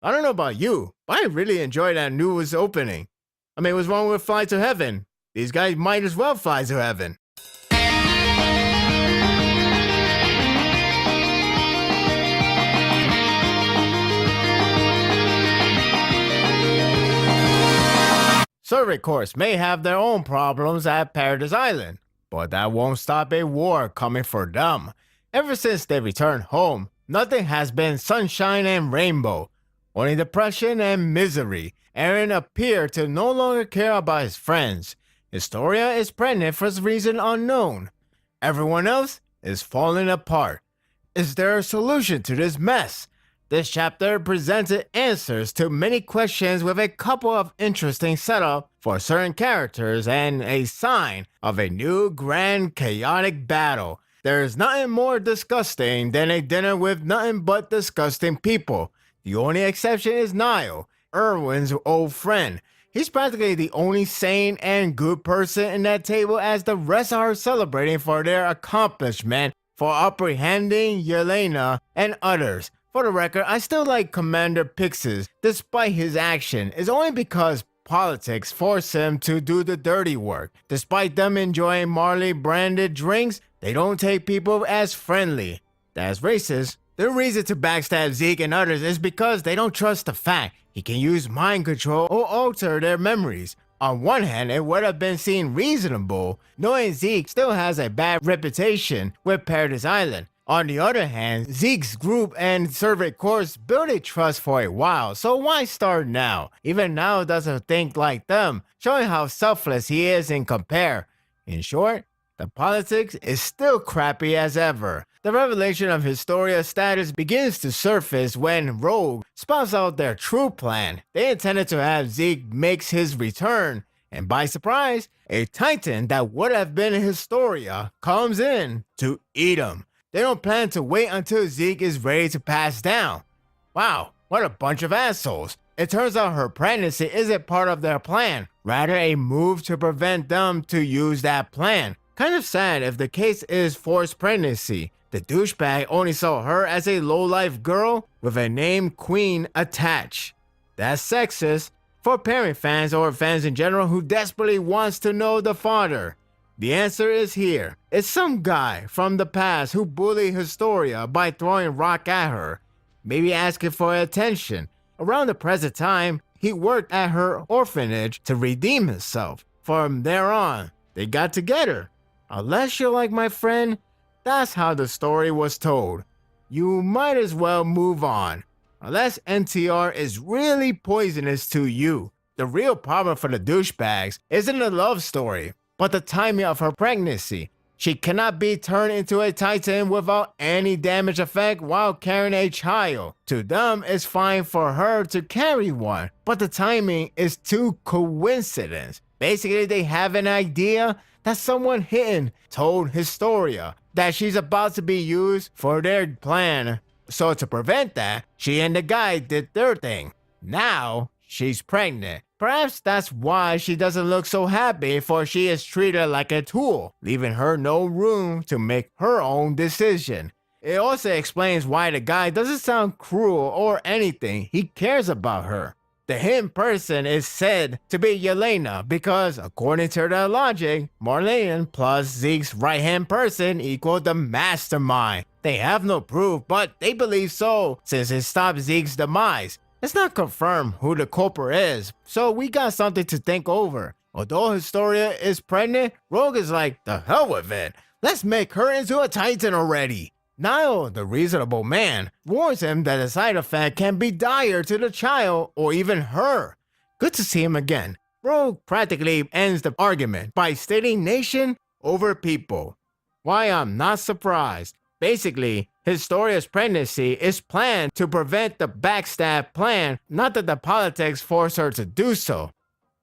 I don't know about you, but I really enjoyed that news opening. I mean, what's wrong with Fly to Heaven? These guys might as well fly to heaven. Survey Corps may have their own problems at Paradise Island, but that won't stop a war coming for them. Ever since they returned home, nothing has been sunshine and rainbow, only depression and misery. Eren appeared to no longer care about his friends. Historia is pregnant for some reason unknown. Everyone else is falling apart. Is there a solution to this mess? This chapter presented answers to many questions with a couple of interesting setup for certain characters and a sign of a new grand chaotic battle. There's nothing more disgusting than a dinner with nothing but disgusting people. The only exception is Niall, Erwin's old friend. He's practically the only sane and good person in that table as the rest are celebrating for their accomplishment for apprehending Yelena and others. For the record, I still like Commander Pixis despite his action. It's only because politics force him to do the dirty work. Despite them enjoying Marley branded drinks, they don't take people as friendly. That's racist. The reason to backstab Zeke and others is because they don't trust the fact he can use mind control or alter their memories. On one hand, it would have been seen reasonable, knowing Zeke still has a bad reputation with Paradise Island. On the other hand, Zeke's group and Survey Corps built a trust for a while, so why start now? Even now doesn't think like them, showing how selfless he is in compare. In short, the politics is still crappy as ever. The revelation of Historia's status begins to surface when Rogue spouts out their true plan. They intended to have Zeke makes his return, and by surprise, a Titan that would have been Historia comes in to eat him. They don't plan to wait until Zeke is ready to pass down. Wow, what a bunch of assholes. It turns out her pregnancy isn't part of their plan, rather a move to prevent them to use that plan. Kind of sad if the case is forced pregnancy. The douchebag only saw her as a low-life girl with a name Queen attached. That's sexist for parent fans or fans in general who desperately wants to know the father. The answer is here. It's some guy from the past who bullied Historia by throwing rock at her, maybe asking for attention. Around the present time, he worked at her orphanage to redeem himself. From there on, they got together. Unless you're like my friend, that's how the story was told. You might as well move on. Unless NTR is really poisonous to you. The real problem for the douchebags isn't a love story, but the timing of her pregnancy. She cannot be turned into a Titan without any damage effect while carrying a child. To them, it's fine for her to carry one, but the timing is too coincidence. Basically, they have an idea that someone hidden told Historia that she's about to be used for their plan. So to prevent that, she and the guy did their thing. Now, she's pregnant. Perhaps that's why she doesn't look so happy, for she is treated like a tool, leaving her no room to make her own decision. It also explains why the guy doesn't sound cruel or anything. He cares about her. The him person is said to be Yelena because, according to their logic, Marlene plus Zeke's right-hand person equal the mastermind. They have no proof, but they believe so since it stopped Zeke's demise. It's not confirmed who the culprit is, so we got something to think over. Although Historia is pregnant, Rogue is like, the hell with it. Let's make her into a Titan already. Niall, the reasonable man, warns him that the side effect can be dire to the child or even her. Good to see him again. Rogue practically ends the argument by stating nation over people. Why I'm not surprised. Basically, Historia's pregnancy is planned to prevent the backstab plan, not that the politics force her to do so.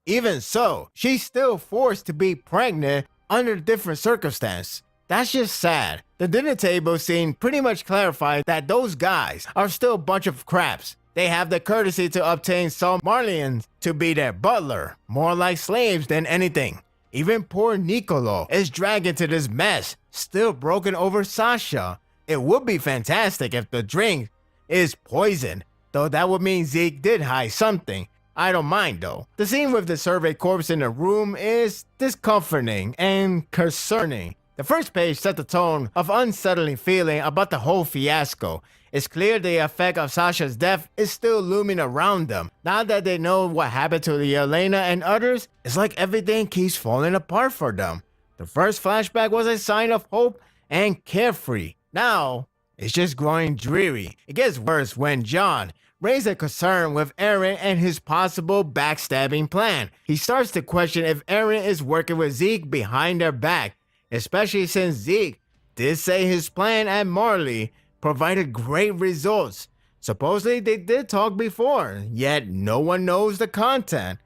Even so, she's still forced to be pregnant under different circumstances. That's just sad. The dinner table scene pretty much clarified that those guys are still a bunch of craps. They have the courtesy to obtain some Marlians to be their butler, more like slaves than anything. Even poor Niccolo is dragged into this mess, still broken over Sasha. It would be fantastic if the drink is poison. though that would mean Zeke did hide something. I don't mind though. The scene with the survey corpse in the room is discomforting and concerning. The first page set the tone of unsettling feeling about the whole fiasco. It's clear the effect of Sasha's death is still looming around them. Now that they know what happened to the Elena and others, it's like everything keeps falling apart for them. The first flashback was a sign of hope and carefree. Now, it's just growing dreary. It gets worse when John raised a concern with Eren and his possible backstabbing plan. He starts to question if Eren is working with Zeke behind their back, especially since Zeke did say his plan at Marley provided great results. Supposedly they did talk before, yet no one knows the content.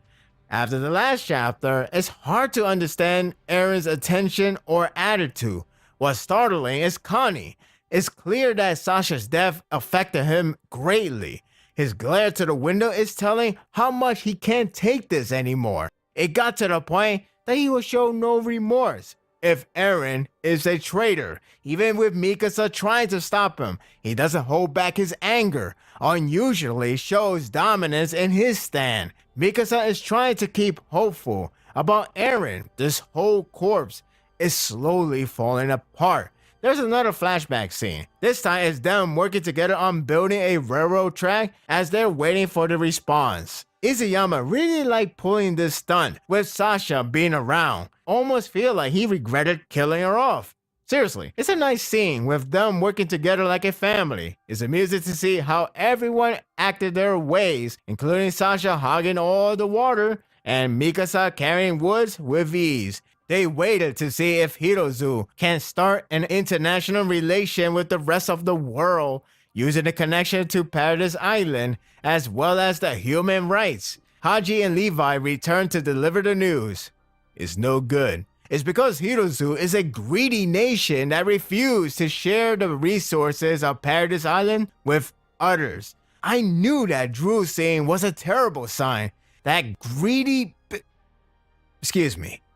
After the last chapter, it's hard to understand Eren's attention or attitude. What's startling is Connie. It's clear that Sasha's death affected him greatly. His glare to the window is telling how much he can't take this anymore. It got to the point that he will show no remorse. If Eren is a traitor, even with Mikasa trying to stop him, he doesn't hold back his anger, unusually shows dominance in his stand. Mikasa is trying to keep hopeful about Eren. This whole corpse is slowly falling apart. There's another flashback scene. This time it's them working together on building a railroad track as they're waiting for the response. Izayama really liked pulling this stunt with Sasha being around. Almost feel like he regretted killing her off. Seriously, it's a nice scene with them working together like a family. It's amusing to see how everyone acted their ways, including Sasha hogging all the water and Mikasa carrying woods with ease. They waited to see if Hirozu can start an international relation with the rest of the world using the connection to Paradise Island as well as the human rights. Haji and Levi return to deliver the news. It's no good. It's because Hirozu is a greedy nation that refused to share the resources of Paradise Island with others. I knew that Drew scene was a terrible sign. That greedy...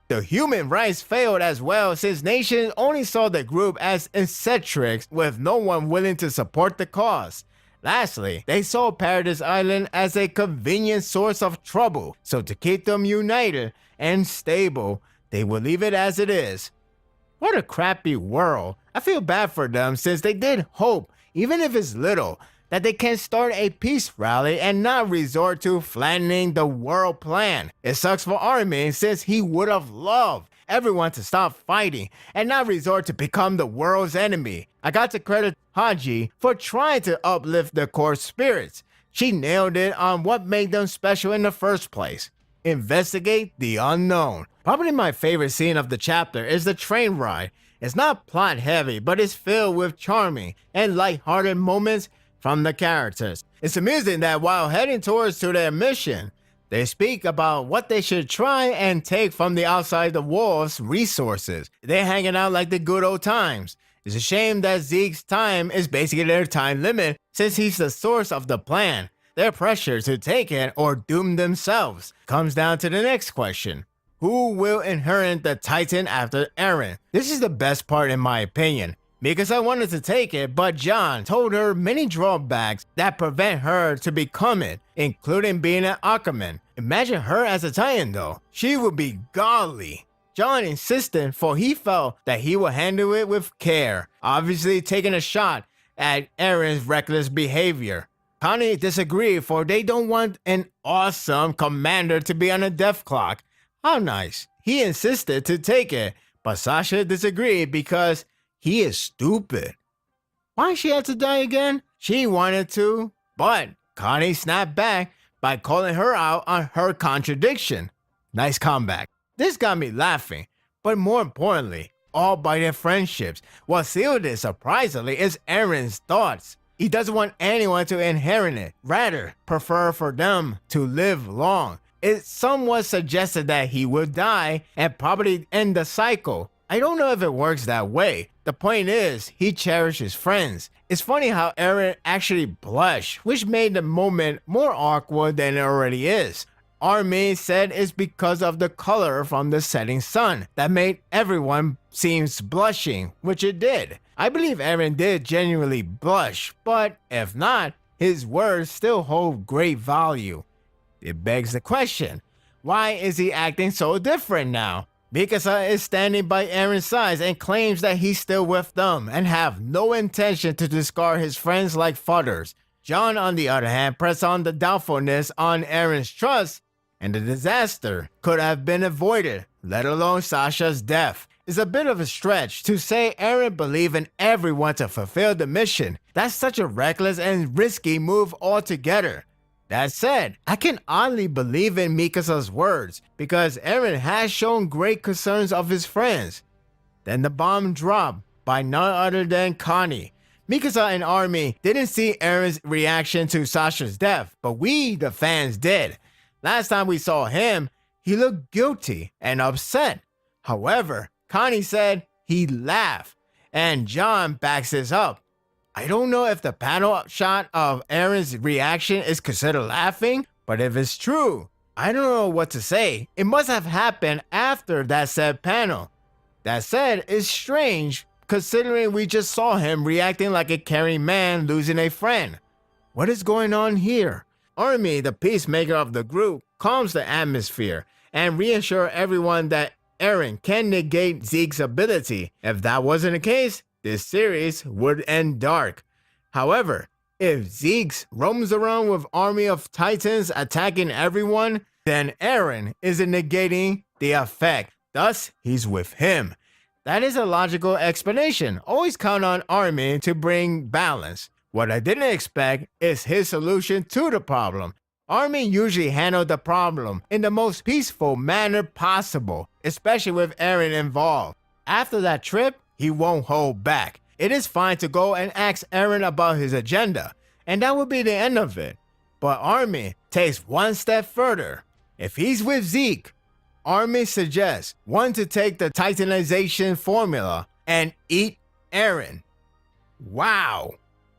The human rights failed as well since nations only saw the group as eccentrics with no one willing to support the cause. Lastly, they saw Paradise Island as a convenient source of trouble, so to keep them united and stable, they will leave it as it is. What a crappy world. I feel bad for them since they did hope, even if it's little, that they can start a peace rally and not resort to flattening the world plan. It sucks for Armin since he would have loved everyone to stop fighting and not resort to become the world's enemy. I got to credit Haji for trying to uplift the core spirits. She nailed it on what made them special in the first place. Investigate the unknown. Probably my favorite scene of the chapter is the train ride. It's not plot heavy, but it's filled with charming and lighthearted moments from the characters. It's amusing that while heading towards to their mission, they speak about what they should try and take from the outside the walls resources. They're hanging out like the good old times. It's a shame that Zeke's time is basically their time limit since he's the source of the plan. Their pressure to take it or doom themselves comes down to the next question. Who will inherit the Titan after Eren? This is the best part in my opinion. Mikasa wanted to take it, but John told her many drawbacks that prevent her to become it, including being an Ackerman. Imagine her as a Titan though. She would be godly. John insisted for he felt that he would handle it with care, obviously taking a shot at Eren's reckless behavior. Connie disagreed for they don't want an awesome commander to be on a death clock. How nice. He insisted to take it, but Sasha disagreed because he is stupid. Why she had to die again? She wanted to, but Connie snapped back by calling her out on her contradiction. Nice comeback. This got me laughing, but more importantly, all by their friendships. What sealed it surprisingly is Eren's thoughts. He doesn't want anyone to inherit it, rather prefer for them to live long. It somewhat suggested that he would die and probably end the cycle. I don't know if it works that way. The point is, he cherishes friends. It's funny how Eren actually blushed, which made the moment more awkward than it already is. Armin said it's because of the color from the setting sun that made everyone seems blushing, which it did. I believe Eren did genuinely blush, but if not, his words still hold great value. It begs the question, why is he acting so different now? Mikasa is standing by Eren's side and claims that he's still with them and have no intention to discard his friends like fodders. John, on the other hand, pressed on the doubtfulness on Eren's trust, and the disaster could have been avoided, let alone Sasha's death. It's a bit of a stretch to say Eren believed in everyone to fulfill the mission. That's such a reckless and risky move altogether. That said, I can oddly believe in Mikasa's words because Eren has shown great concerns of his friends. Then the bomb dropped by none other than Connie. Mikasa and Army didn't see Eren's reaction to Sasha's death, but we, the fans, did. Last time we saw him, he looked guilty and upset. However, Connie said he laughed, and John backs this up. I don't know if the panel shot of Eren's reaction is considered laughing, but if it's true, I don't know what to say. It must have happened after that said panel. That said, it's strange considering we just saw him reacting like a caring man losing a friend. What is going on here? Army, the peacemaker of the group, calms the atmosphere and reassures everyone that Eren can negate Zeke's ability. If that wasn't the case, this series would end dark. However, if Zeke roams around with army of titans attacking everyone, then Eren isn't negating the effect. Thus, he's with him. That is a logical explanation. Always count on Armin to bring balance. What I didn't expect is his solution to the problem. Armin usually handled the problem in the most peaceful manner possible, especially with Eren involved. After that trip, he won't hold back. It is fine to go and ask Eren about his agenda, and that would be the end of it. But Armin takes one step further. If he's with Zeke, Armin suggests one to take the titanization formula and eat Eren. Wow,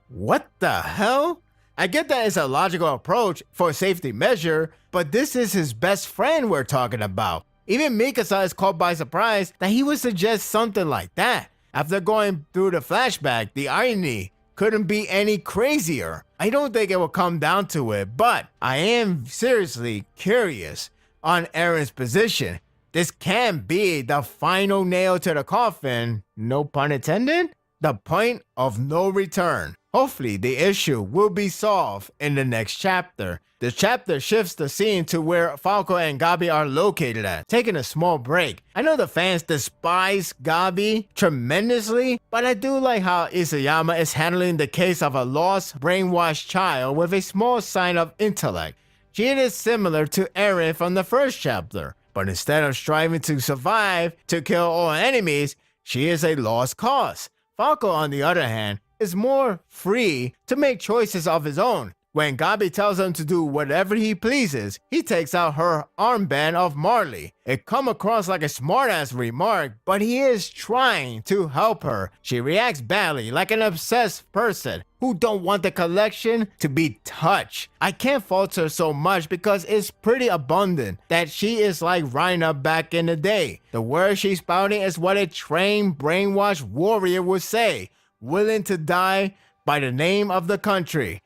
what the hell? I get that it's a logical approach for a safety measure, but this is his best friend we're talking about. Even Mikasa is caught by surprise that he would suggest something like that. After going through the flashback, the irony couldn't be any crazier. I don't think it will come down to it, but I am seriously curious on Eren's position. This can be the final nail to the coffin, no pun intended, the point of no return. Hopefully the issue will be solved in the next chapter. The chapter shifts the scene to where Falco and Gabi are located at, taking a small break. I know the fans despise Gabi tremendously, but I do like how Isayama is handling the case of a lost, brainwashed child with a small sign of intellect. She is similar to Eren from the first chapter, but instead of striving to survive to kill all enemies, she is a lost cause. Falco, on the other hand, is more free to make choices of his own. When Gabi tells him to do whatever he pleases, he takes out her armband of Marley. It come across like a smartass remark, but he is trying to help her. She reacts badly, like an obsessed person who don't want the collection to be touched. I can't fault her so much because it's pretty abundant that she is like Reina back in the day. The word she's spouting is what a trained, brainwashed warrior would say, willing to die by the name of the country.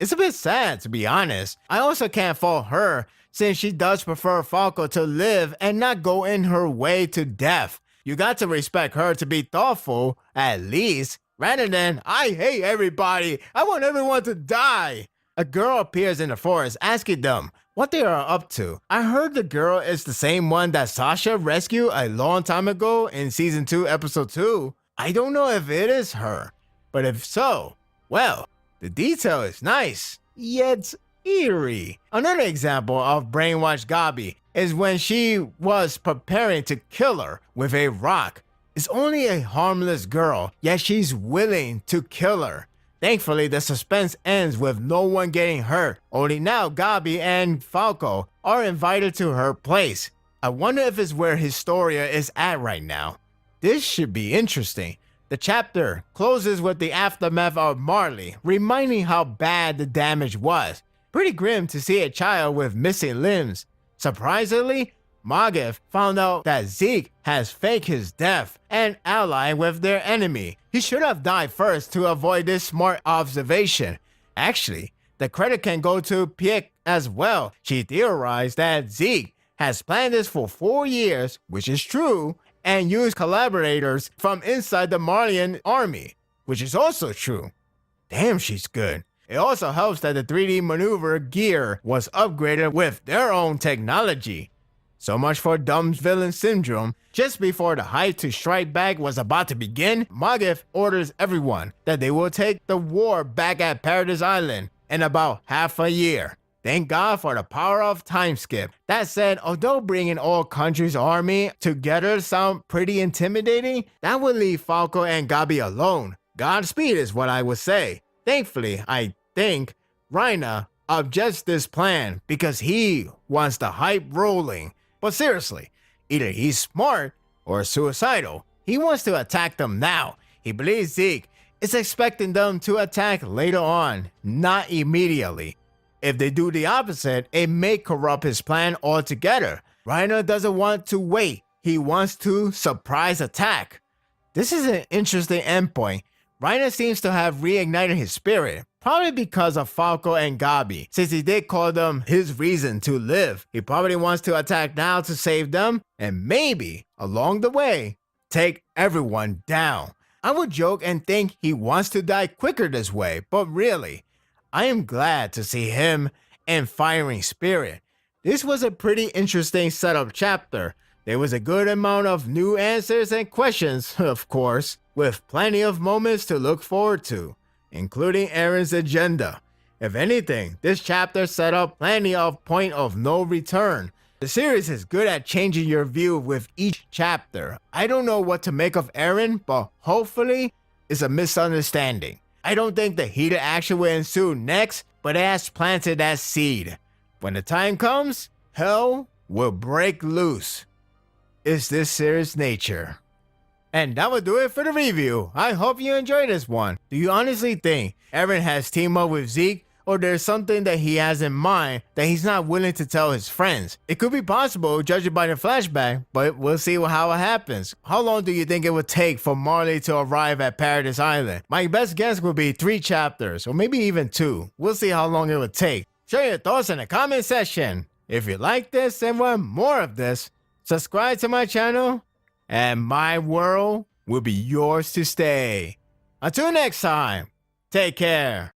It's a bit sad, to be honest. I also can't fault her, since she does prefer Falco to live and not go in her way to death. You got to respect her to be thoughtful, at least, rather than, I hate everybody, I want everyone to die. A girl appears in the forest asking them what they are up to. I heard the girl is the same one that Sasha rescued a long time ago in Season 2, Episode 2. I don't know if it is her, but if so, well, the detail is nice, yet eerie. Another example of brainwashed Gabi is when she was preparing to kill her with a rock. It's only a harmless girl, yet she's willing to kill her. Thankfully, the suspense ends with no one getting hurt. Only now Gabi and Falco are invited to her place. I wonder if it's where Historia is at right now. This should be interesting. The chapter closes with the aftermath of Marley, reminding how bad the damage was. Pretty grim to see a child with missing limbs. Surprisingly, Magheth found out that Zeke has faked his death and allied with their enemy. He should have died first to avoid this smart observation. Actually, the credit can go to Pieck as well. She theorized that Zeke has planned this for 4 years, which is true, and used collaborators from inside the Marleyan army, which is also true. Damn, she's good. It also helps that the 3D maneuver gear was upgraded with their own technology. So much for dumb villain syndrome. Just before the hype to strike back was about to begin, Magif orders everyone that they will take the war back at Paradise Island in about half a year. Thank God for the power of time skip. That said, although bringing all countries' army together sound pretty intimidating, that would leave Falco and Gabi alone. Godspeed is what I would say. Thankfully, I think Reiner objects this plan because he wants the hype rolling. But seriously, either he's smart or suicidal. He wants to attack them now. He believes Zeke is expecting them to attack later on, not immediately. If they do the opposite, it may corrupt his plan altogether. Reiner doesn't want to wait. He wants to surprise attack. This is an interesting endpoint. Reiner seems to have reignited his spirit, probably because of Falco and Gabi, since he did call them his reason to live. He probably wants to attack now to save them, and maybe, along the way, take everyone down. I would joke and think he wants to die quicker this way, but really, I am glad to see him and Firing Spirit. This was a pretty interesting setup chapter. There was a good amount of new answers and questions, of course, with plenty of moments to look forward to, including Eren's agenda. If anything, this chapter set up plenty of point of no return. The series is good at changing your view with each chapter. I don't know what to make of Eren, but hopefully it's a misunderstanding. I don't think the heated action will ensue next, but it has planted that seed. When the time comes, hell will break loose. Is this series' nature? And that will do it for the review. I hope you enjoyed this one. Do you honestly think Eren has teamed up with Zeke, or there's something that he has in mind that he's not willing to tell his friends? It could be possible, judging by the flashback, but we'll see how it happens. How long do you think it would take for Marley to arrive at Paradise Island? My best guess would be 3 chapters, or maybe even 2. We'll see how long it would take. Share your thoughts in the comment section. If you like this and want more of this, subscribe to my channel, and my world will be yours to stay. Until next time, take care.